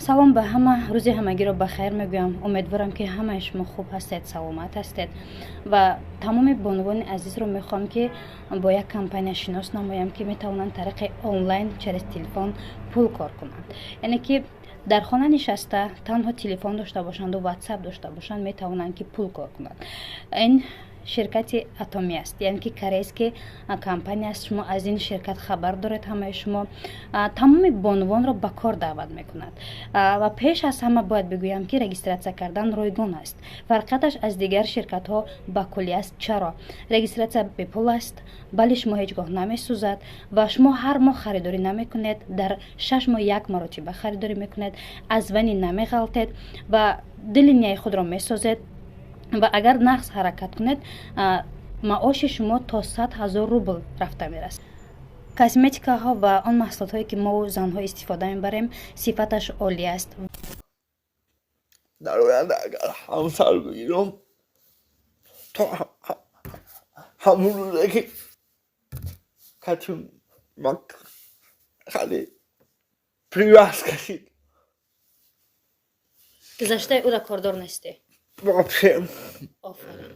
салом ба ҳама, рӯзи ҳамагиро бахайр мегӯям. Умедворам ки ҳамаи шумо хуб ҳастед, саломат ҳастед ва тамоми бонувони азизро мехоҳам ки бо як компания шинос намоям ки метавонанд тариқи онлайн через телефон пул кор кунанд. яъне ки дар хона нишаста танҳо телефон дошта бошанду ватсап дошта бошанд метавонанд ки пул кор кунанд. ин ширкати атоми аст, яъне ки корейский компания аст. шумо аз ин ширкат хабар доред. ҳамаи шумо тамоми бонувонро ба кор даъват мекунад ва пеш аз ҳама бояд бигӯям ки регистратсия кардан ройгон аст. фарқияташ аз дигар ширкатҳо ба кулли аст. чаро регистратсия бепул аст, бали шумо ҳеҷ гоҳ намесӯзад ва шумо ҳар моҳ харидорӣ намекунед. дар 6 моҳ як маротиба харидорӣ мекунед, аз вани намеғалтед ва дили нияи худро месозед ва агар нақс ҳаракат кунед маоши шумо то 100,000 рубл рафта мерасад. косметикаҳо ва он маҳсулотҳое ки мо занҳо истифода мебарем сифаташ олӣ аст. در آینده اگر همسر بگیرم تا همون روزه که کچون مک خیلی پیوست کشید гузаштаи ӯ ра кордор нестӣ? вообще офарин.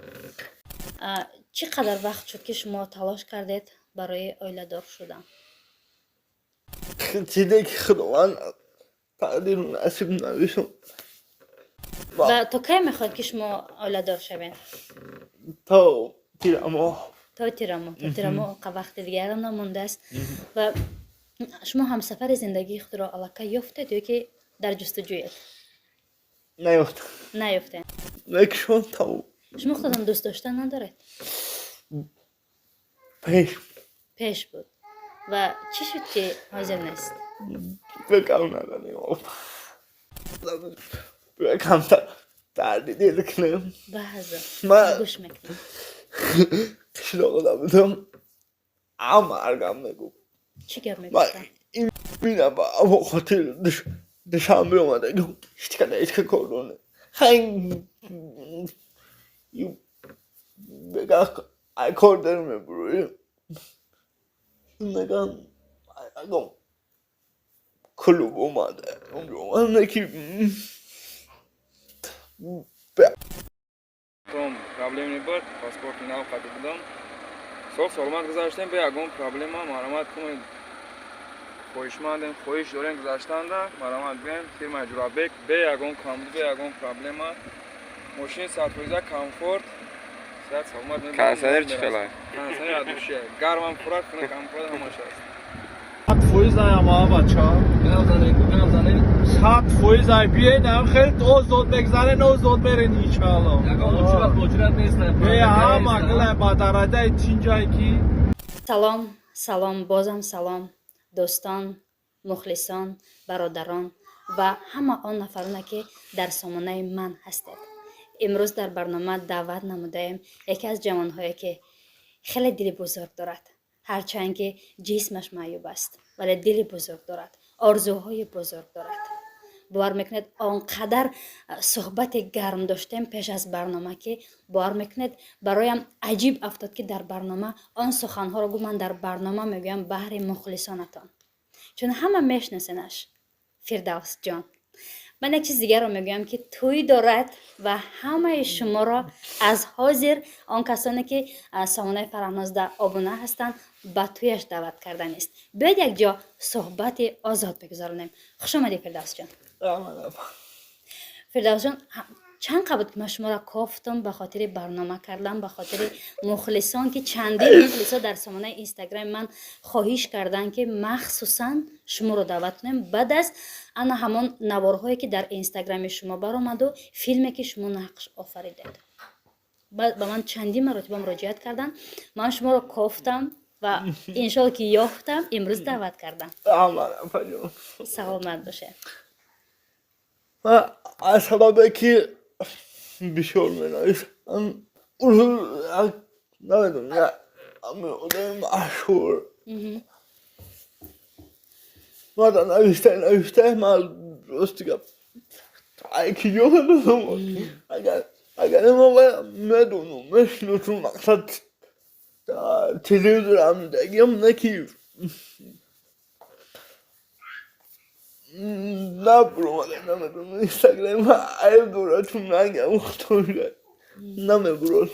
чӣ қадар вақт шуд ки шумо талош кардед барои оиладор шудан? چیزی که خداوند تقدیر و نصیب نوشتم ва то кай мехоҳед ки шумо оиладор шавед? تا تیر اما то тирамо вақти дигарам намондааст. ва шумо ҳамсафари зиндагии худро аллакай ёфтед ё ки дар ҷустуҷӯед? نیفتم наёфтед. یکشون تا шумо худатон дӯст доштан надоред? پیش пеш буд. ва чӣ шуд ки ҳозир нест? بگم نداریم بگم دردی دل کنم баъза من гӯш мекунам. قشلاق بودم اما ارگم نگو чӣ гап من мегуфтам? این بینم با اما خاطر دشنبه اومده هیچ کنه هیچ که کردونه خیلی بگم ای کار دارم بروی نگم اگم کلوب اومده اونجا نکی Том проблем не бар, паспорт не навқати будам. Сол соломат гузаштем бе ягон проблема марамат кунед. Хоҳишмандем, хоҳиш дорем гузаштанда марамат бием фирмаи Ҷурабек бе ягон камбуд, бе ягон проблема. Мошин 100% комфорт. Саат соломат мебарам. Кондиционер чӣ хелай? Кондиционер адуше. Гармам пурак куна комфорт ҳамаша аст. 100% ама бача صد فویز ای بیاید هم خیلی دوزد بگذاره نوزد برین ایشالله یه هم اگله با درجه چینجایی کی салом бозам салом дӯстон, мухлисон, бародарон ва ҳама он нафароне ки дар сомонаи ман ҳастед. имрӯз дар барнома даъват намудаем яке аз ҷавонҳое ки хеле дили бузург дорад. ҳарчанд ки ҷисмаш маъюб аст вале дили бузург дорад, орзуҳои бузург дорад. бовар мекунед он қадар суҳбати гарм доштем пеш аз барнома ки бовар мекунед бароям аҷиб афтод ки дар барнома он суханҳоро гӯ ман дар барнома мегӯям баҳри мухлисонатон, чун ҳама мешнасенаш. фирдавс ҷон, ман як чиз дигарро мегӯям ки тӯй дорад ва ҳамаи шуморо аз ҳозир он касоне ки сомонаи фараҳнозда обуна ҳастанд ба тӯяш даъват карданист. биёед як ҷо суҳбати озод бигузаронем. хушомадӣ фирдавс ҷон. фирдавс ҷон, чанд қабуд ки ман шуморо кофтам ба хотири барнома кардан, ба хотири мухлисон ки чандин мухлисо дар сомонаи инстаграми ман хоҳиш карданд ки махсусан шуморо даъват кунем баъд аз ана ҳамон наворҳое ки дар инстаграми шумо баромаду филме ки шумо нақш офаридед. ба ман чандин маротиба муроҷиат карданд. ман шуморо кофтам ва иншоалло ки ёфтам имрӯз даъват кардам. саломат боше. من از سببه که بیشور می نویسم اون نمیدونم یه امیده مشهور مادر نویسته من درست دیگه ایکی جو بدونم اگر ما میدونم مشنوتون مقصد تلویزیون هم دیگه نکی نه برو نمیدونم اینستاگرام ای دورتون نگم خطوره نمیبرون.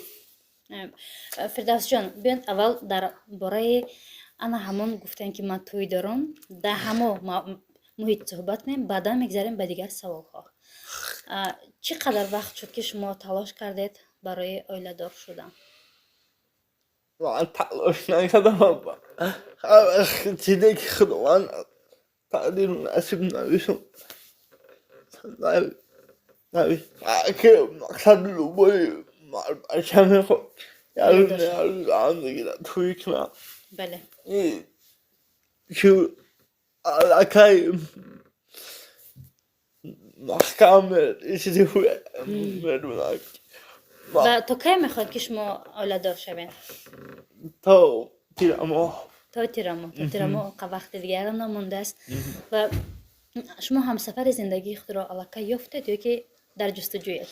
фирдавс ҷон биён аввал дар бораи ана ҳамон гуфтем ки ман тӯй дорам дар ҳамо муҳит суҳбат кунем, баъдан мегзарем ба дигар саволҳо. чӣ қадар вақт шуд ки шумо талош кардед барои оиладор шудан? من تلاش نکردم چیزی که خداوند تقدیر و نصیب نوشتم نوشت که مقصد لوبای برشم خود یارو هم دیگه توی کنم بله که علاقه محکم یه چیزی خوبه بدونم. ва то кай мехоҳед ки шумо оиладор шавед? تا تیرما то тирамо вақти дигарам намондааст. ва шумо ҳамсафари зиндагии худро аллакай ёфтед ё ки дар ҷустуҷӯед?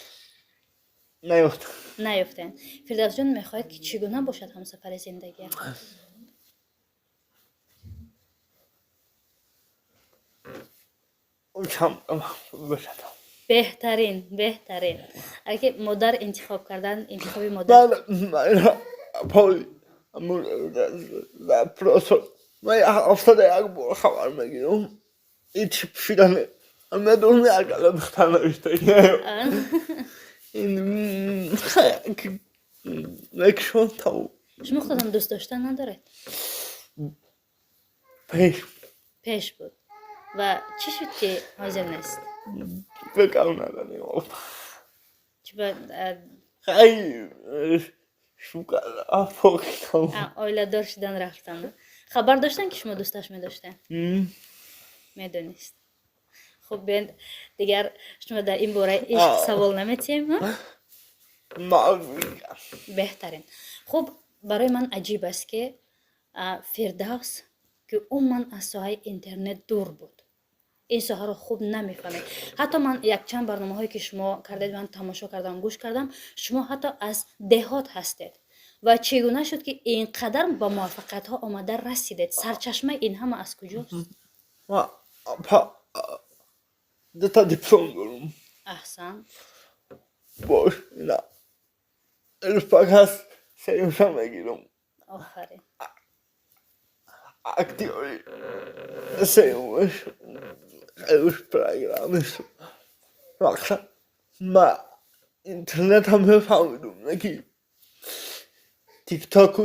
نیفتم наёфтед. фирдавс ҷон мехоҳед ки чӣ гуна бошад ҳамсафари зиндагият? کم بشدم بهترین اگه که مادر انتخاب کردن انتخابی مادر من پای پروسو من افتاده یک بار خبر میگیرم این چی پشیدنه همه دونه اگه بختر نوشته این نکشون تاو شما خودتان دوست داشتن ندارید؟ پیش بود و چی شد که حاضر نیست؟ بگم نداریم چی باید خیلی شوکر افاقیدم آیله شدن رفتن خبر داشتن که شما دوستش می داشتن؟ میدونست. خب بیاین دیگر شما در این باره عشق سوال نمیتیم؟ بهترین. خب برای من عجیب است که فردوس که عموما از ساحه اینترنت دور بود. این ساحه رو خوب نمیفهمید. حتی من یک چند برنامه هایی که شما کردید من تماشا کردم گوش کردم، شما حتی از دهات هستید و چگونه شد که اینقدر با موفقیت ها آمده رسیدید؟ سرچشمه این همه از کجاست؟ ما دو تا دیپلم دارم. احسن. باش نه الفاق هست سریمشم بگیرم. آفرین. اکتیوری سریمش خیلیش پروگرامش مقصد ما اینترنت هم بفهمیدم نکی تیک تاک و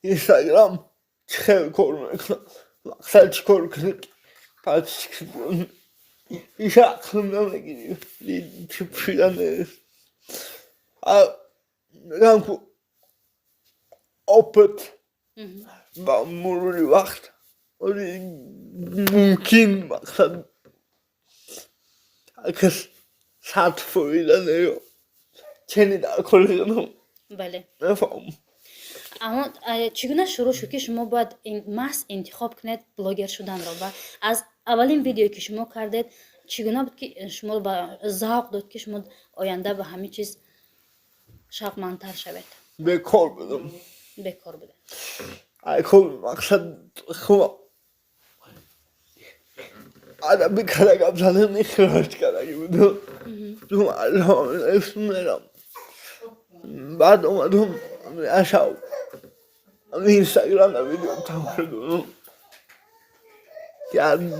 اینستاگرام خیلی کار میکنم. مقصد چی کار کنی پس چی کنم ایش اقلم نمیگیری چی پشیدن نیست میگم که آپت با مروری وقت ممکن مقصد کس ساعت فوریدن یا چنین در کاری کنم بله نفهم. اما چگونه شروع شد که شما باید محض انتخاب کنید بلاگر شدن را و از اولین ویدیویی که شما کردید چگونه بود که شما با ذوق داد که شما آینده به همه چیز شوقمندتر شوید؟ بکار بدم. بکار بده. اکل مقصد خوب عربی کلگم زنه میخواهد کلگی بودم دوم الان اسم میرم بعد اومدم اشاو اینستاگرام ویدیو تماشا دارم که همین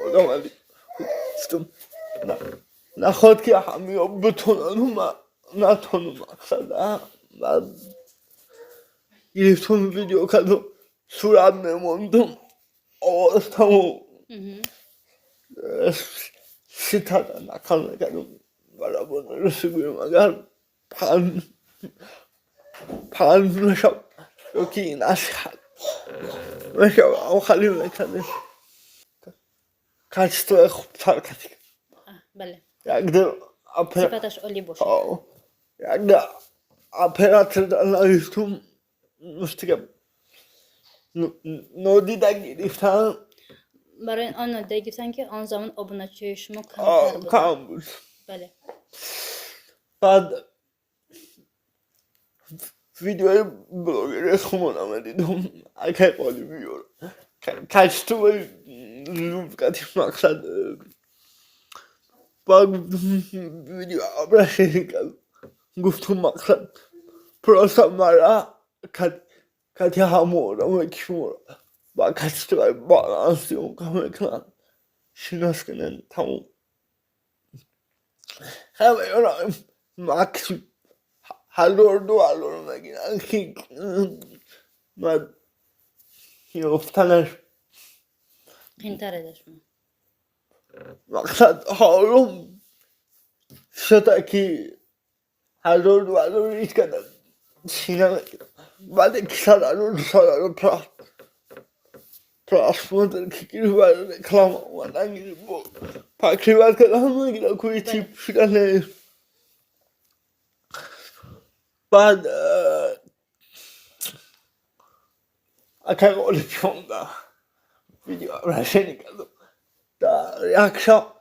آدم علی گفتم نخواد که همه ها بتونن و من نتونم مقصد بعد گرفتم ویدیو کردم صورت نماندم آواستم و ستاره نکن نکردم برابر رسیدم اگر پند نشم یکی این اشخال نشم اما خیلی نکردم کچتو خوب تر کردیم. بله یک در صفتش عالی باشه. یک در اپراتر در نایستم مستقیم نودیده گرفتم برای آن نودیده گرفتن که آن زمان ابونه‌چی شما کمتر بود. کم بود. بله. بعد ویدیوهای بلاگر خمون آمدیدم اگه قالی بیارم kannst du gerade مقصد با ویدیو آبرشی گفتم مقصد پروسا مرا کتی همون رو میکشم با کسی که بالانسی اون کامل کنن شناس کنن تموم همه اونا مکس $1 میگیرن که من گفتنش قیمتره داشتم مقصد حالم شده که $1 ریز کردن سینه میگیرم بعد $200 پراسپوندر که گیری برای رکلام آمدن گیری با پاکریبت کردن میگیرم کوی چیپ شدن بعد اکر قولی پیونده ویدیو رشنی کردم در یک شب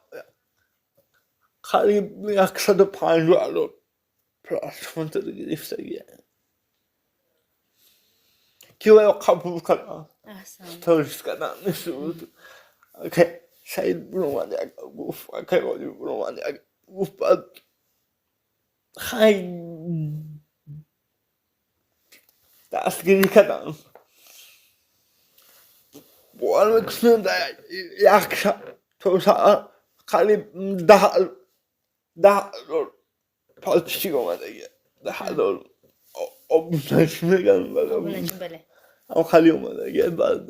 قریب $105 پراسپوندر گرفته گیره که باید قبول کنم احسن توریست کردن نیست بود که سعید برو من یک گفت که قولی برو من یک گفت بعد خیلی دستگیری کردم باور میکنم در یک شب تو ساعت قریب $10 پالپیچی اومده گیه $10 آبونش میگن بله هم خیلی اومده گیه بعد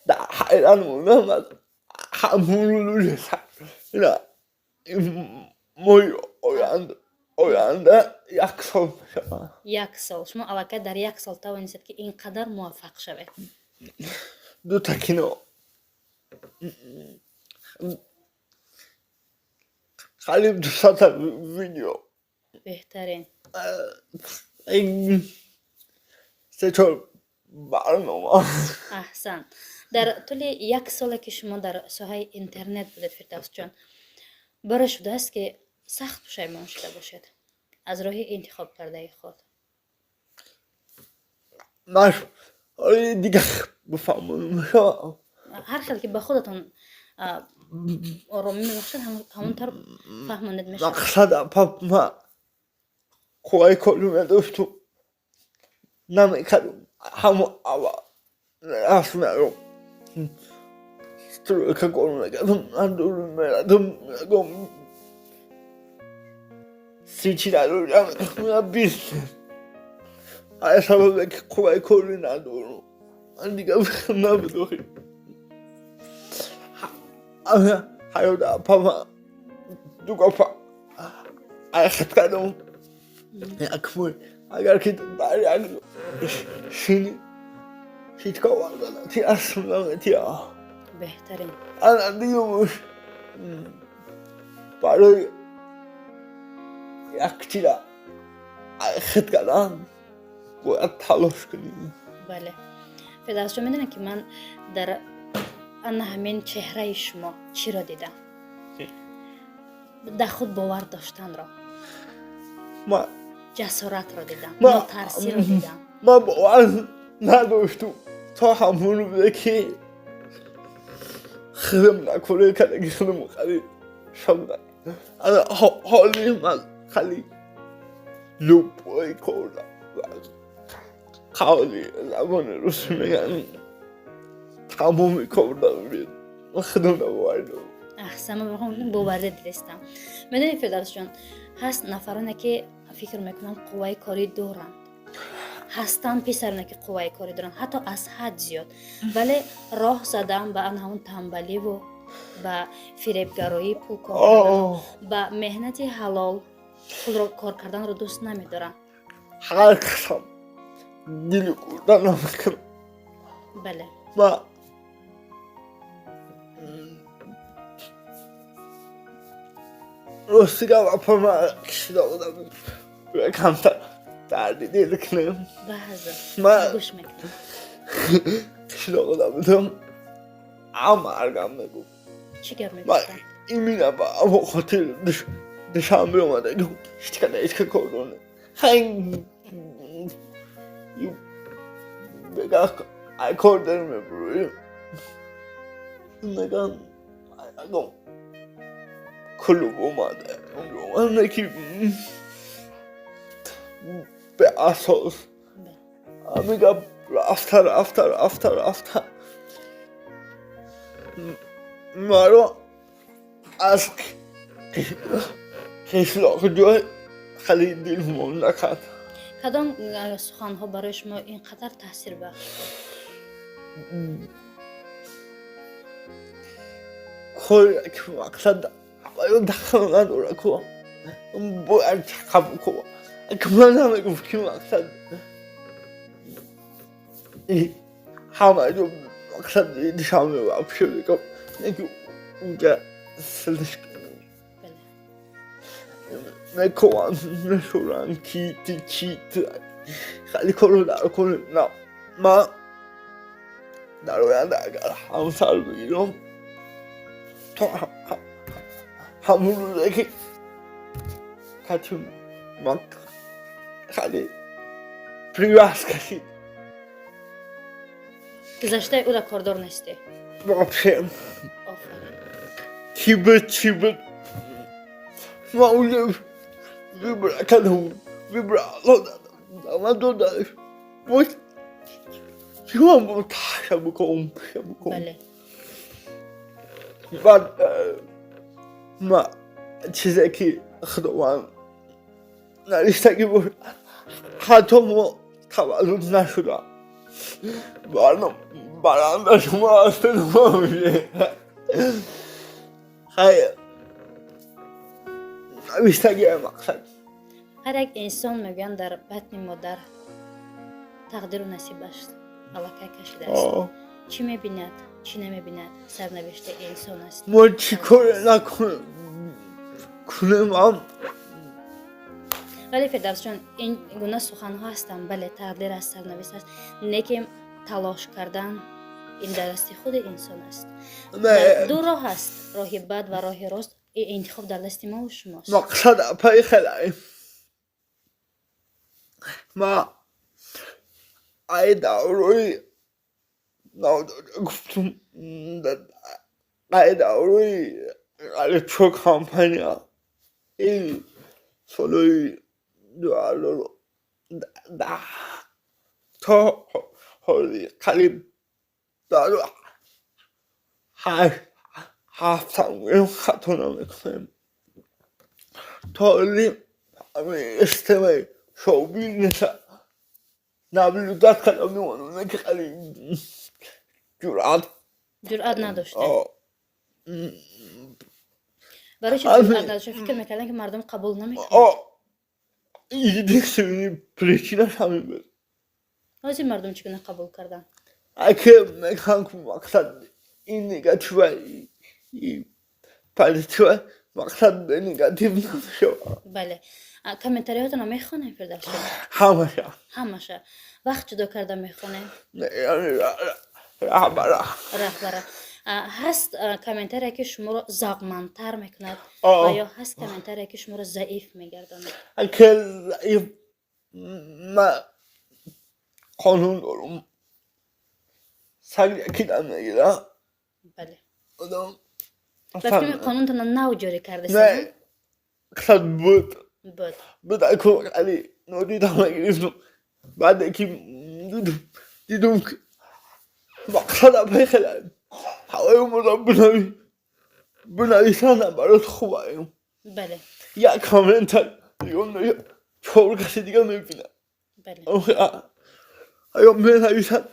در حیران موندم از همون روی سر این موی آینده 1 سال میشه 1 سال شما اوقات در 1 سال توانستید که اینقدر موفق شوید 2 کینو قریب 200 ویدیو بهترین این 3-4 برنامه احسن در طول 1 سال که شما در ساحه اینترنت بودید فردوس جان برای شده است که سخت پشیمان شده باشید از راه انتخاب کرده خود من دیگه بفهمونم هر خیلی که به خودتون آرامی میبخشید همونطور فهماندید میشه مقصد پاپ ما کوهای کلومه داشتم نمیکردم همون اول رسمه رو ستروی که کلومه کردم اندورو میردم گم 30 رو جمع 20 های سببه که کوهای کلومه ندارم من دیگه بخم نبودم هایو در پاپا دو گفت خط کردم یک موی اگر که در یک شینی هیچ که واردن تی اصلا تی بهترین الان دیگه موش برای یک چیزا خط کردم باید تلاش کنیم بله فردوس جان میدونم که من در همین چهره شما چی را دیدم در خود باور داشتن را ما جسارت را دیدم ناترسی را دیدم ما باور نداشتم تا همون بوده که خیلیم نکنه که خیلیم خیلی شدن حالی من خیلی لوبایی کردم خیلی زبان روسی میگن تمامی کردم بید من خیلی نباردم احسن من بخوام باورده دلستم میدونی فردوس جان هست نفرانه که فکر میکنم قوای کاری دارند هستن پسرانه که قوای کاری دارند حتی از حد زیاد ولی راه زدن به همون تنبلی و به فریبگرایی پول کار کردن به مهنت حلال پول را کار کردن رو دوست نمیدارن هر کسم دیلی کردن نمیکنم بله و راستی که باپا من کشیده بودم کمتر دردی دیده کنم بعضا گوش میکنم کشیده بودم مرگم میگو چی گر میگفتن؟ این مینه با خاطر دشنبه اومده هیچ که کردونه خیلی بگه اکاردر میبرویم نگم کلوب اومده اون که به اساس میگم رفته مرا از قشلاق جای خیلی دلمون نکرد کدام سخنها برای شما اینقدر تاثیر بخش؟ کاری که مقصد باید دخل نداره که باید قبول کنم که من همه گفت که مقصد همه جو مقصد دیشم میباب شده که نگه اونجا سلش کنم نکنم نشورم کیت خیلی کارو در کنم نه من در آینده اگر همسر بگیرم تا همون روزه که کتون من خیلی پریواز کشید گذشته او را کاردار نیستی؟ واقعا آفرین چی بود ما اونجا ویبرا کدوم ویبرا من دو دارش باید شما با تاشا بکنم بله بعد ما چیزی که خداوند نریشته که بود حتی ما تولد نشدم برنده شما هستن ما میشه خیلی نریشتگی مقصد هر یک انسان میگن در بطن مادر تقدیر و نصیبش علاقه کشیده است چی میبیند چی نمیبیند سرنوشت انسان است ما چی کار کنم ولی فردوس جان این گونه سخنها هستند بله تقدیر است سرنوشت است نیکم تلاش کردن این در دست خود انسان است دو راه است راه بد و راه راست این انتخاب در دست ما و شماست مقصد پای خیلی ما ای دوروی گفتم ای دوروی غلی تو کامپانیا این سالوی $2 تا حالی قریب دارو هفتم خطونا میکنم تا حالی همه استماعی شوبی نسا نبلودت کلا میمانونه که خیلی جرأت نداشته برای چه جرأت نداشته فکر میکردن که مردم قبول نمیکنن این دیگه پریچینش همین بود از این مردم چگونه قبول کردن اگه میگن که مقصد این نگاتیوه پازیتیوه مقصد به نگاتیو نمیشه بله کامنتاریاتون رو میخونین فردوس همشه همشه وقت جدا کرده میخونین یعنی رهبره هست کامنتاری که شما رو ضعیف‌مندتر میکند و یا هست کامنتاری که شما رو ضعیف میگرداند اگه ضعیف من قانون دارم سر یکی دم نگیره بله آدم وقتی قانونتون نو جاری کرده نه قصد بود بود که علی نودیدم نگیریم بعد که دیدم که مقصد بخیلم هوای مردم بنویسن برات خوبه بله یک کامنتر دیگه چهار کسی دیگه میبینن بله ایا بنویسن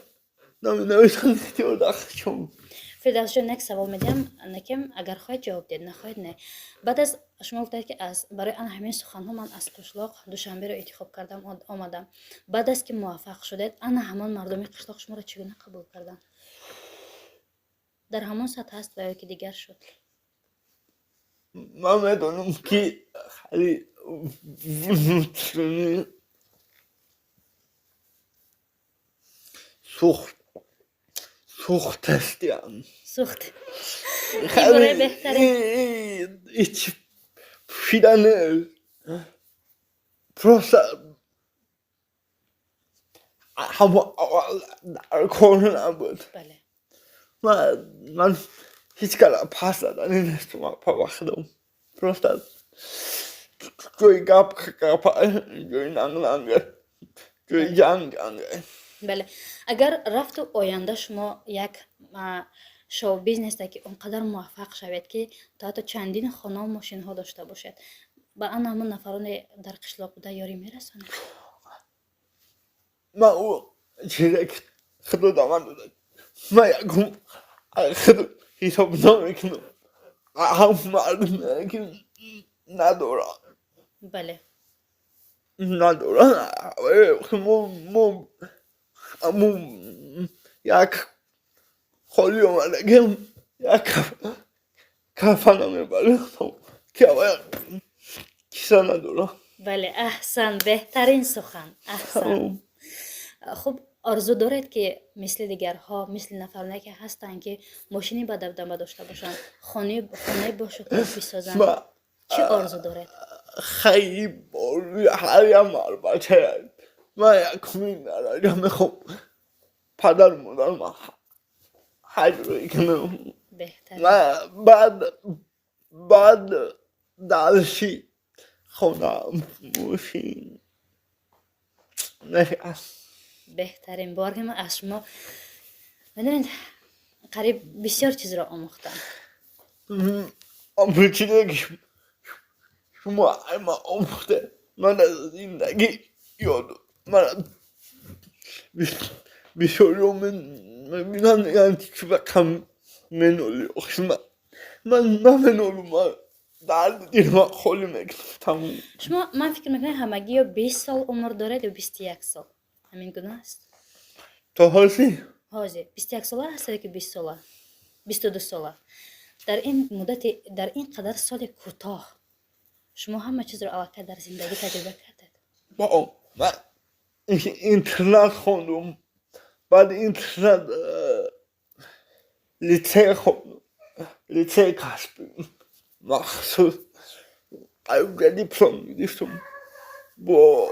نمی‌نویسن دیگه داخلشون فردوس جان یک سوال میدم نکم اگر خواهید جواب دید نخواهید نه بعد از شما گفتید که از برای آن همین سخنها من از قشلاق دوشنبه رو انتخاب کردم آمدم بعد از که موفق شدید آن همان مردم قشلاق شما رو چگونه قبول کردن در همان سطح است و یا که دیگر شد من میدونم که خیلی وزنی سوخت هستیم سوخت خیلی بهتره ایچ پیدن پروسه همون اول در کار نبود. بله من هیچ کلا پس دادنی نستم پا وقتم درست جوی گپ جوی ننگ جوی جنگ بله اگر رفت و آینده شما یک شو بیزنس ده که اونقدر موفق شوید که تا حتی چندین خانه و ماشین ها داشته باشد با آن همون نفران در قشلاق بوده یاری میرسونه من او چیزی که خود دامن داده من یکم خود حساب نمیکنم هم مردم که ندارن بله ندارن همون یک خالی اومده که یک کفنه میبره که کیسه ندارن بله احسن بهترین سخن احسن خب آرزو دارد که مثل دیگرها مثل نفرانه که هستن که ماشینی با دبدبه داشته باشن خانه باشه که بسازن چه آرزو دارد؟ خیلی باروی هر یه مار بچه من یک درجه میخوام پدر مادر من حجوری کنم بهتر من بعد درشی خونم موشین نشست بهترین بار که من از شما بدونید قریب بسیار چیز را آموختم اما چیزی که شما اما آموخته من از زندگی یاد من بسیار میبینم یعنی که بکم منولی من منولو من درد دیر من خالی میکنم شما من فکر میکنم همگی یا 20 سال عمر دارد یا 21 سال همین گونه است تا حالی 21 ساله هست که 20 ساله 22 ساله در این مدت در این قدر سال کوتاه شما همه چیز را علاقه در زندگی تجربه کردید با من اینترنت خوندم بعد اینترنت لیسه خوندم لیسه کسبی مخصوص قیوگه دیپلم میدیستم با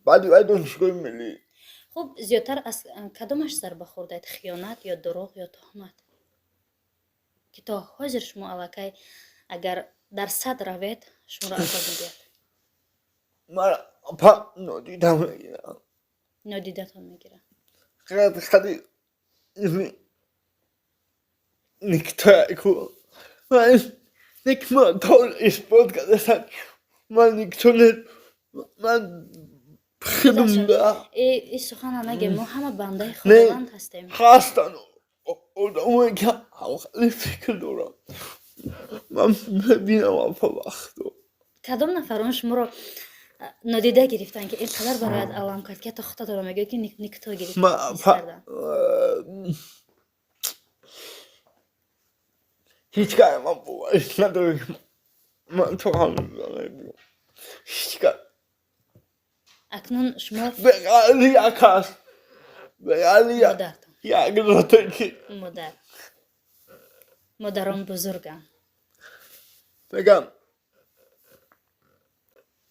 بعد دانشگاه ملی خب زیادتر از کدامش ضربه خوردید خیانت یا دروغ یا تهمت که تا حاضر شما علاقه اگر در صد روید شما را عذاب میدید من پا نادیدم میگیرم نادیدتان میگیرم خیلی نکته که من نکمه طور اثبات کردستم من نکتونه من خیدم ده این سخن نگه ما همه بنده خداوند هستیم هستن آدمایی که هم خیلی فکر دارم من ببینم پا وقت کدام نفران شما را نادیده گرفتن که اینقدر برایت علام کرد که تا خدا دارم میگه که نکتا گرفتن من هیچ کاری من باورش ندارم من تو همین هیچ کاری اکنون شما به غیر یک هست به غیر مادرتان یک راته که مادران بزرگم بگم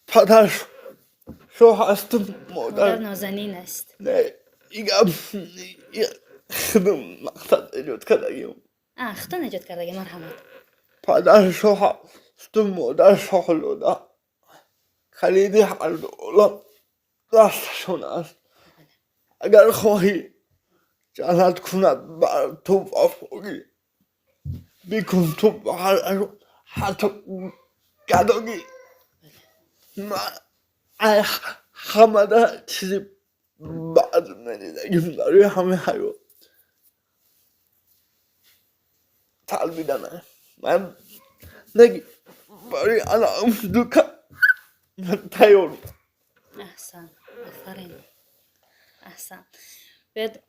پدر شو هستم مادر نازنین است نه ایگم خودم مقصد ایجاد کردگیم خدا نجات کرده مرحمت پدر شو هستم مادر شو حلوده خلیدی هر دولم دستشون است اگر خواهی جنت کند بر تو وفاقی بکن تو بر حتی گداگی من همه در چیزی بعد ندیدگیم داری همه حیات تلبیدنه من نگی برای الان دوکم من تیارم احسن آفرین احسن باید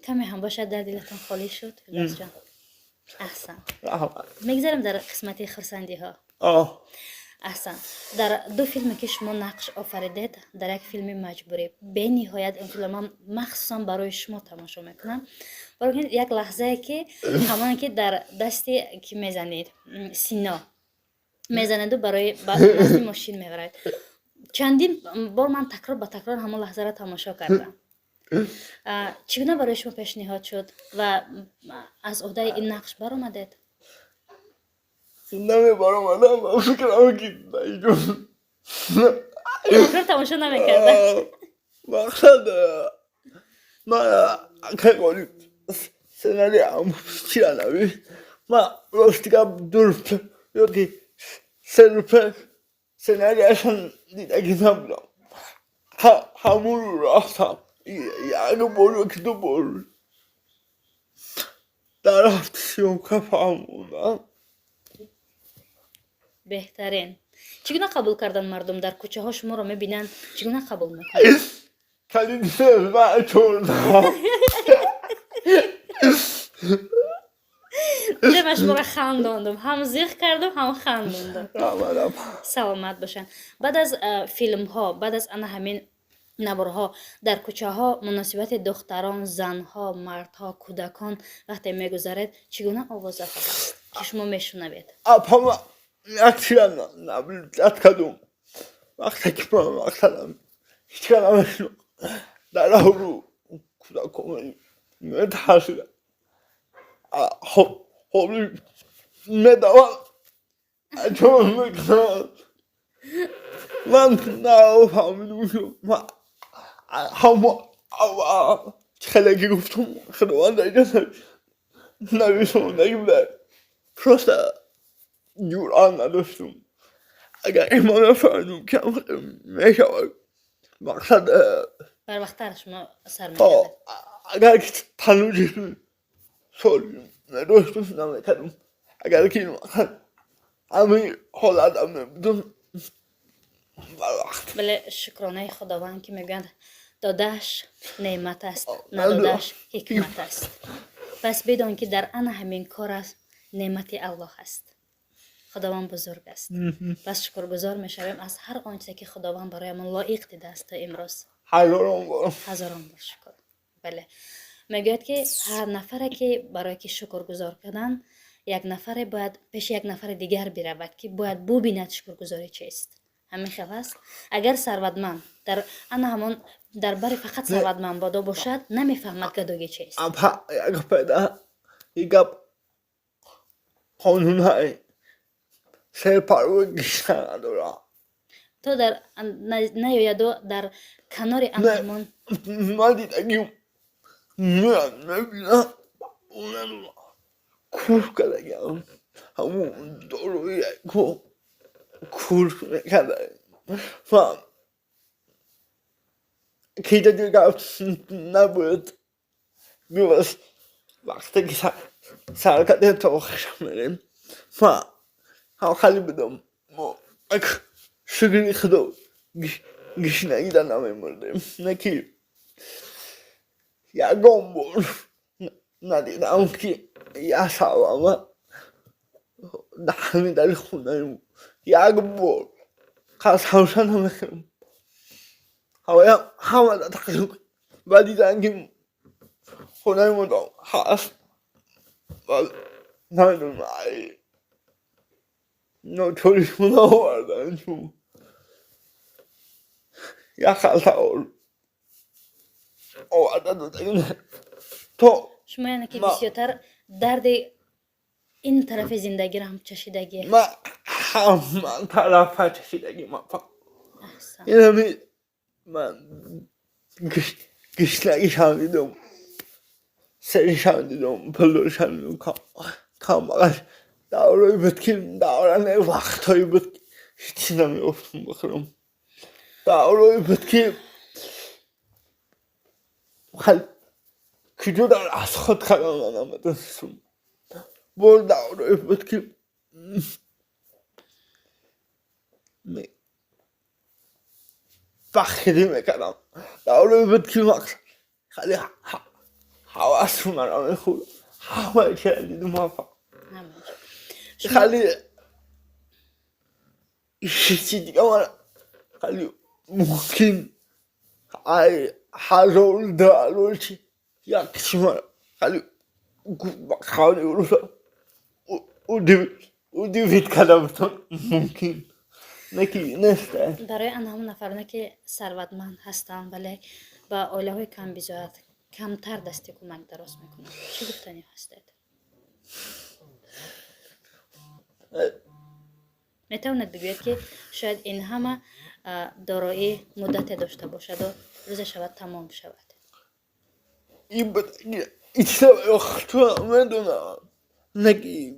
کمی هم باشد در دلتان خالی شد فیلوز جان احسن میگذارم در قسمتی خرسندی ها احسن در دو فیلمی که شما نقش آفریدید در یک فیلم مجبوری به نهایت این فیلم من مخصوصا برای شما تماشا میکنم برای یک لحظه که همان که در دستی که میزنید سینا میزنید و برای دستی ماشین میبرید чандин бор ман такрор ба такрор ҳамон лаҳзаро тамошо кардам. чӣ гуна барои шумо пешниҳод шуд ва аз оҳдаи ин нақш баромадед? نمیبارم من فکرم که اینجور такрор тамошо намекарда? مقصد من که قولی سنری هم چیه نبی من راستیگم درست یکی سنرپه سنری اصلا دیدگی نبودم همون رو راستم یعنی برو که تو برو در هفته شیوم که فهمونم беҳтарин. Чӣ гуна қабул кардан мардум дар кӯчаҳо шуморо мебинанд? Чӣ гуна қабул мекунанд? کلیدی من چوردم ҷама шуморо хандондум, ҳам зиқ кардум, ҳам хандондум. саломат бошанд. баъд аз филмҳо, баъд аз ана ҳамин навораҳо дар кӯчаҳо муносибати духтарон, занҳо, мардҳо, кӯдакон вақте мегузаред, чӣ гуна овозаҳо ҳаст ки шумо мешунавед? اپا یک نبلت کدوم وقتی که من مقصدم هیچ کنمشون در رو کودکان متحصیلم خب ندوام چون میکنم من نفهمیدم من همه خیلی گفتم خداوند اجازه نویسندگی بده پروسته جوران نداشتم اگر ایمان فرنوم کم میشود مقصد барвақттар шумо сар мекардед. اگر که تنوجی سال نداشتم نمیکردم اگر که مقصد همین حالتم نبودم وقت бале шукронаи худованд ки мегӯянд додааш неъмат аст, надодааш ҳикмат аст. пас бидон ки дар ана ҳамин кор аст неъмати аллоҳ аст. خداوند بزرگ است. پس شکرگزار میشویم از هر آنچه که خداوند برایمان لایق دیده است تا امروز. هزاران بار شکر. بله. میگوید که هر نفره که برای که شکرگزار کردن یک نفر باید پیش یک نفر دیگر برود که باید ببیند شکرگزاری چیست. همین خیلی است. اگر ثروتمند در آن همان درباره فقط ثروتمند بادا باشد نمیفهمد گدایی چیست. اپا یک پیدا یک قانون های سرپرورگیش ندارم تو در نیاید در کنار همون من دیدگیم میان میبینم اونم کور کردگیم همون داروی کور میکرده و که دیگه نبود بیوست وقتی که سرکت تاخشم میریم و هم خیلی بدم ما شگری خدا گشنگی در نمیمردیم نکی یکم بار ندیدم که یه سوامه دهمی در خونه یک بار قسمشن نمیکنم همه در تقریب و دیدن که خونه مدام هست و نمیدونم نوچوریشون آوردن چون یک خلطه آوردن دادن تو شما یعنی که بسیارتر درد این طرف زندگی را هم چشیدگی من هم طرف چشیدگی من احسن اینمی من گشنگیش هم دیدم سریش هم دیدم پلوش هم دیدم کم بقیش داروی بود که دارن وقتایی بود که هیچی نمیافتم بخورم داروی بود که خیلی کجا در از خود خیلی نمیدونستم بر داروی بود که فخری میکردم داروی بود که خیلی حواس من را میخورم همه که دیدم خیلی چیزی دیگه من خیلی ممکن هزار دلار چی یکیش من خیلی خیلی روشا او دیوید کردم ممکن نکی نسته برای آنها نفرانی که ثروتمند هستند ولی با عائله‌های کم بجات کمتر دست کمک درست میکنند چی گفتنی هستید؟ میتواند بگوید که شاید این همه دارایی مدت داشته باشد و روز شود تمام شود. این سبب تو میدونم نگی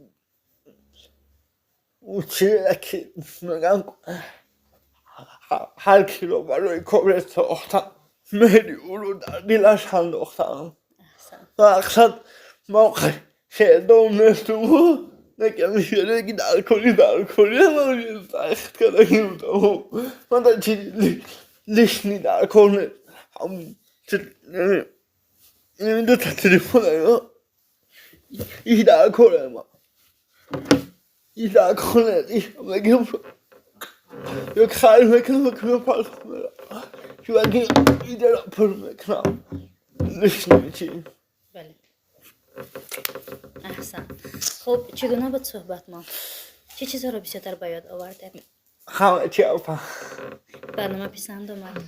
اون چیه که میگم هر کی رو برای کار ساختم میری او رو در دلش انداختم احسن. مقصد موقع شیدون نستو نگه میشه نگی در کنی من سخت کنیم تو من در چی لشنی در کنه هم این دو تا تلفن ای در کنه ما ای در کنه بگیم یک خیلی میکنم پاس کنم که بگیم ای در پر میکنم لشنی میچیم بله احسن. خب چگونه بود صحبت ما؟ چه چیزها رو بیشتر به یاد آوردید؟ همه چی افهم برنامه پسند آمد.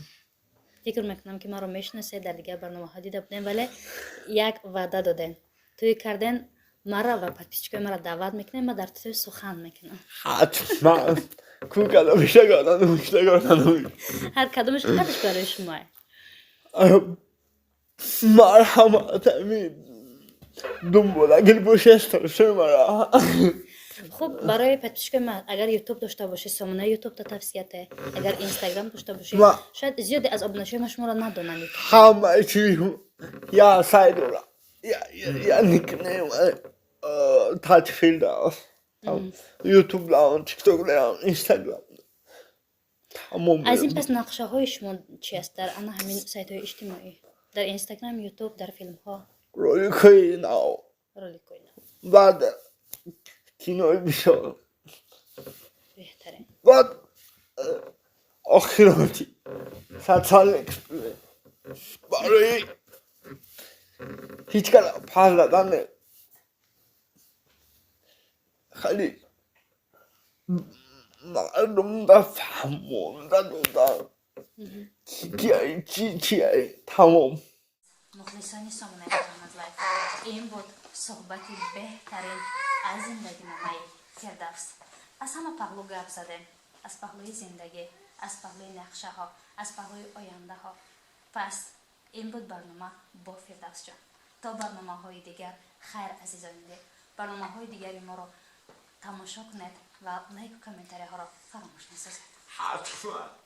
فکر میکنم که ما رو میشناسید در دیگه برنامه ها دیده بودین ولی یک وعده دادین توی کردن مرا و پادپیچکای مرا دعوت میکنین ما در توی سخن میکنم حتما کوکلا بیشتگارن هر کدومش قدش برای شما مرحمت امید دنبال اگر باشه استرسه مرا خب برای پادپیچکای ما اگر یوتیوب داشته باشی سامانه یوتیوب تا توصیته اگر اینستاگرام داشته باشی شاید زیادی از ابونشای ما شما را ندونن همه چی یا سایدورا یا نیکنیم تاچ فیلد هست یوتیوب لان تیک توک لان اینستاگرام تمام از این پس نقشه های شما چی است در آن همین سایت های اجتماعی در اینستاگرام یوتیوب در فیلم ها روی کوی ناو رولی کوینه بعد کینوی بیشار بهترین بعد آخراتی ساتال اکسپریه برای هیچ کار پاس دادن خیلی مردم بفهمون دادن چی تمام مخلصانی سامانه کامنت لایف این بود صحبتی بهترین از زندگی مامای فردوس از همه پهلو گپ زدیم از پهلوی زندگی از پهلوی نقشه ها از پهلوی آینده ها پس این بود برنامه با فردوس جان تا برنامه های دیگر خیر عزیزان برنامه های دیگری ما رو تماشا کنید و لایک و کامنتاری ها را فراموش نسازید حتما